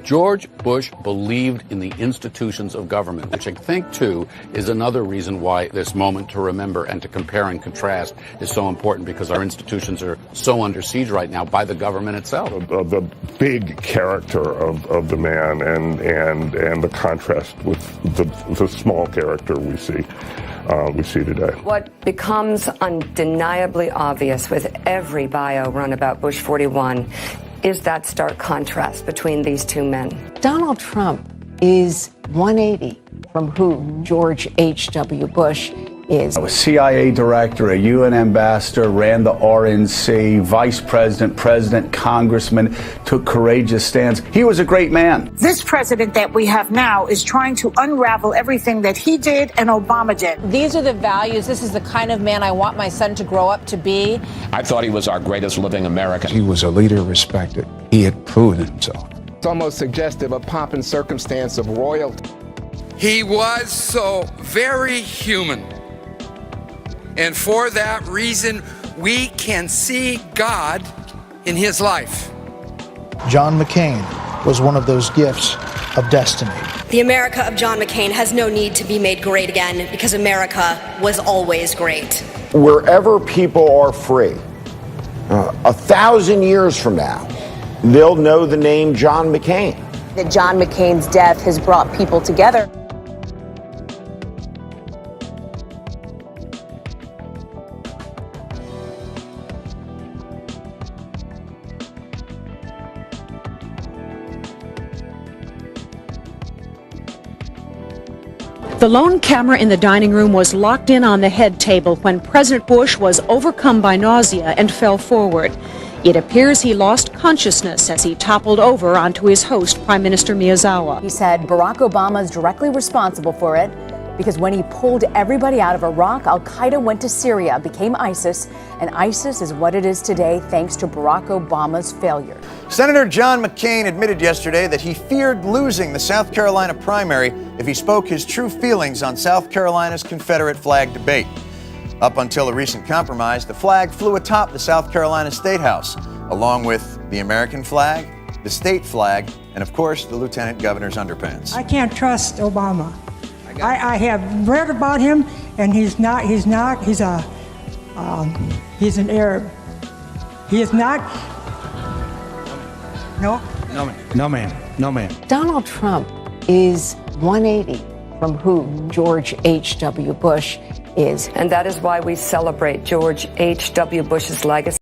George Bush believed in the institutions of government, which I think, too, is another reason why this moment to remember and to compare and contrast is so important, because our institutions are so under siege right now by the government itself. The big character of the man and the contrast with the small character we see today. What becomes undeniably obvious with every bio run about Bush 41 is that stark contrast between these two men. Donald Trump is 180 from who George H.W. Bush is. A CIA director, a UN ambassador, ran the RNC, vice president, president, congressman, took courageous stands. He was a great man. This president that we have now is trying to unravel everything that he did and Obama did. These are the values. This is the kind of man I want my son to grow up to be. I thought he was our greatest living American. He was a leader respected. He had proven himself. It's almost suggestive of pomp and circumstance of royalty. He was so very human. And for that reason, we can see God in his life. John McCain was one of those gifts of destiny. The America of John McCain has no need to be made great again, because America was always great. Wherever people are free, 1,000 years from now, they'll know the name John McCain. That John McCain's death has brought people together. The lone camera in the dining room was locked in on the head table when President Bush was overcome by nausea and fell forward. It appears he lost consciousness as he toppled over onto his host, Prime Minister Miyazawa. He said Barack Obama is directly responsible for it because when he pulled everybody out of Iraq, Al-Qaeda went to Syria, became ISIS, and ISIS is what it is today thanks to Barack Obama's failure. Senator John McCain admitted yesterday that he feared losing the South Carolina primary if he spoke his true feelings on South Carolina's Confederate flag debate. Up until a recent compromise, the flag flew atop the South Carolina State House, along with the American flag, the state flag, and of course, the lieutenant governor's underpants. I can't trust Obama. I have read about him, and he's an Arab. He is not. No, ma'am. Donald Trump is 180 from who George H.W. Bush is. And that is why we celebrate George H.W. Bush's legacy.